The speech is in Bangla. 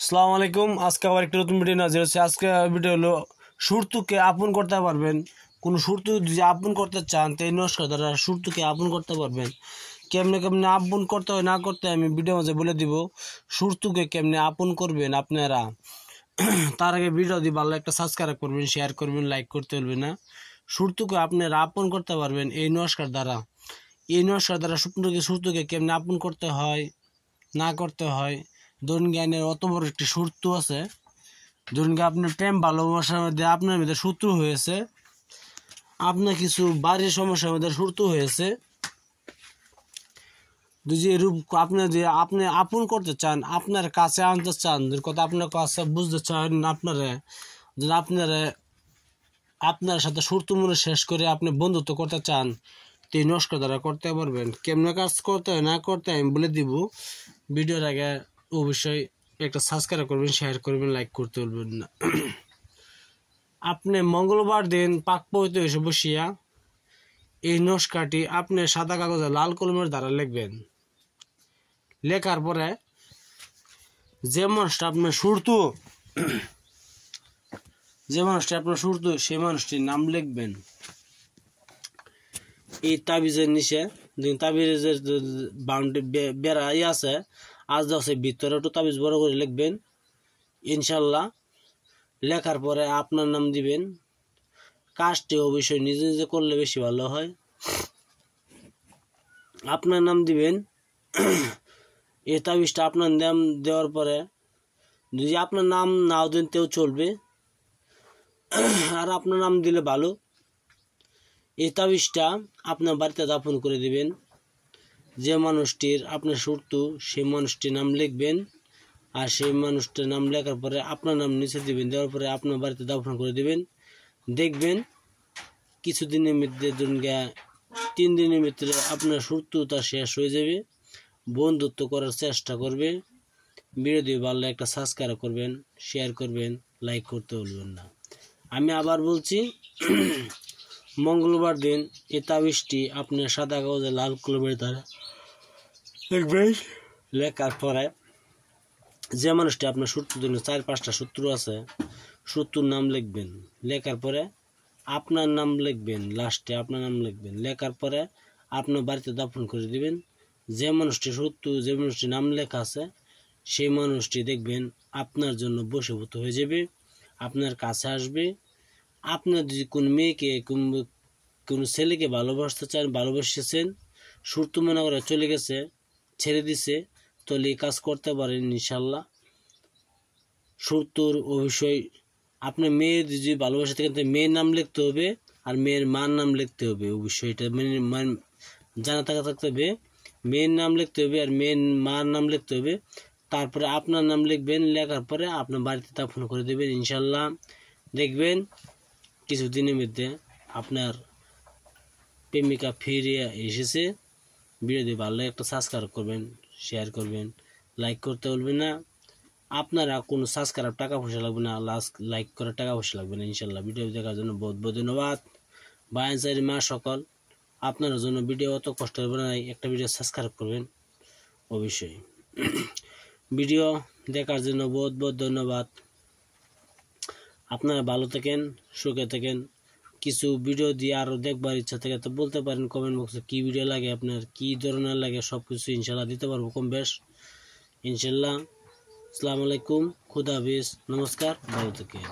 আসসালামু আলাইকুম। আজকে আবার একটা নতুন ভিডিও নাজির হচ্ছে। আজকে ভিডিও হলো সুরতুকে আপন করতে পারবেন। কোনো সুরতু যদি আপন করতে চান তো এই নমস্কার দ্বারা সুরতুকে আপন করতে পারবেন। কেমনে কেমনে আপন করতে হয় না করতে হয় আমি ভিডিও মাঝে বলে দিব। সুরতুকে কেমনে আপন করবেন আপনারা, তার আগে ভিডিও দিয়ে ভালো একটা সাবস্ক্রাইব করবেন, শেয়ার করবেন, লাইক করতে ভুলবেন না। সুরতুকে আপনারা আপন করতে পারবেন এই নমস্কার দ্বারা। এই নমস্কার দ্বারা সুরতুকে কেমনে আপন করতে হয় না করতে হয়। ধরুন জ্ঞানের অত বড় একটি শত্রু আছে, ধরুন আপনার প্রেম ভালোবাসার মধ্যে আপনার মধ্যে শত্রু হয়েছে, আপনার কিছু বাড়ির সমস্যার মধ্যে শত্রু হয়েছে, যে রূপ আপনি আপন করতে চান, আপনার কাছে আনতে চান, কথা আপনার কাছে বুঝতে চান, আপনার সাথে শত্রু মনে শেষ করে আপনি বন্ধুত্ব করতে চান, তো এই নমস্কার দ্বারা করতে পারবেন। কেমনে কাজ করতে হয় না করতে হয় আমি বলে দিব। ভিডিওর আগে অবশ্যই একটা সাবস্ক্রাইব করবেন, শেয়ার করবেন, লাইক করতে ভুলবেন না। আপনি মঙ্গলবার দিন পাক পবিত্র এসে বসিয়া এই নমস্কারটি আপনি সাদা কাগজে লাল কলমের দ্বারা লিখবেন। লেখার পরে যে মানুষটা আপনার সুরতু সেই মানুষটির নাম লিখবেন। এই তাবিজের নিচে তাবিজের বাউন্ডারি বেড়া আছে, আজ আছে ভিতরে একটু তাবিজ বড় করে লিখবেন ইনশাল্লাহ। লেখার পরে আপনার নাম দিবেন। কাজটি অবশ্যই নিজে নিজে করলে বেশি ভালো হয়। আপনার নাম দিবেন। এই তাবিজটা আপনার নাম দেওয়ার পরে যদি আপনার নাম নাও দেন তেও চলবে, আর আপনার নাম দিলে ভালো। এই তাবিজটা আপনার বাড়িতে দাফন করে দিবেন। যে মানুষটির আপনার শত্রু সেই মানুষটির নাম লিখবেন, আর সেই মানুষটির নাম লেখার পরে আপনার নাম নিচে দিবেন। দেওয়ার পরে আপনার বাড়িতে দাফন করে দিবেন। দেখবেন কিছুদিনের মধ্যে 3 দিনের ভিতরে আপনার শত্রুতা শেষ হয়ে যাবে, বন্ধুত্ব করার চেষ্টা করবে। ভিডিও দিয়ে ভালো একটা সাবস্ক্রাইব করবেন, শেয়ার করবেন, লাইক করতে ভুলবেন না। আমি আবার বলছি, মঙ্গলবার দিন এই তাবিজটি আপনার সাদা কাগজে লাল কলমের দ্বারা লিখবেন। লেখার পরে যে মানুষটি আপনার শত্রুর জন্য 4-5টা শত্রু আছে, শত্রুর নাম লিখবেন। লেখার পরে আপনার নাম লিখবেন, লাস্টে আপনার নাম লিখবেন। লেখার পরে আপনার বাড়িতে দাফন করে দিবেন। যে মানুষটি শত্রু, যে মানুষটির নাম লেখা আছে সেই মানুষটি দেখবেন আপনার জন্য বশীভূত হয়ে যাবে, আপনার কাছে আসবে। আপনার যদি কোনো মেয়েকে কোনো ছেলেকে ভালোবাসতে চান, ভালোবেসেছেন, শত্রু মনে করে চলে গেছে, ছেড়ে দিছে, তাহলে এই কাজ করতে পারেন ইনশাল্লাহ। শত্রুর অবশ্যই আপনার মেয়ে যদি ভালোবাসা থাকেন তো মেয়ের নাম লিখতে হবে, আর মেয়ের মার নাম লিখতে হবে। অবশ্যই এটা জানা থাকতে হবে। মেয়ের নাম লিখতে হবে আর মেয়ের মার নাম লিখতে হবে। তারপরে আপনার নাম লিখবেন। লেখার পরে আপনার বাড়িতে দাফন করে দেবেন ইনশাল্লাহ। দেখবেন কিছুদিনের মধ্যে আপনার প্রেমিকা ফিরে এসেছে। ভিডিও ভালো একটা সাবস্ক্রাইব করবেন, শেয়ার করবেন, লাইক করতে বলবেন না। আপনারা কোনো সাবস্ক্রাইব টাকা পয়সা লাগবে না, লাইক করে টাকা পয়সা লাগবে না ইনশাল্লাহ। ভিডিও দেখার জন্য বহুত বহুত ধন্যবাদ। বায়ানসারি মা সকল আপনার জন্য ভিডিও অত কষ্ট হবে না, একটা ভিডিও সাবস্ক্রাইব করবেন অবশ্যই। ভিডিও দেখার জন্য বহুত বহুত ধন্যবাদ। আপনারা ভালো থাকেন, সুখে থাকেন। কিছু ভিডিও দিয়ে আরও দেখবার ইচ্ছা থাকে তো বলতে পারেন কমেন্ট বক্সে, কী ভিডিও লাগে আপনার, কী ধরনের লাগে, সব কিছু ইনশাল্লাহ দিতে পারবো কম বেশ ইনশাল্লাহ। আসসালামু আলাইকুম, খুদা হাফেজ, নমস্কার, ভালো থাকেন।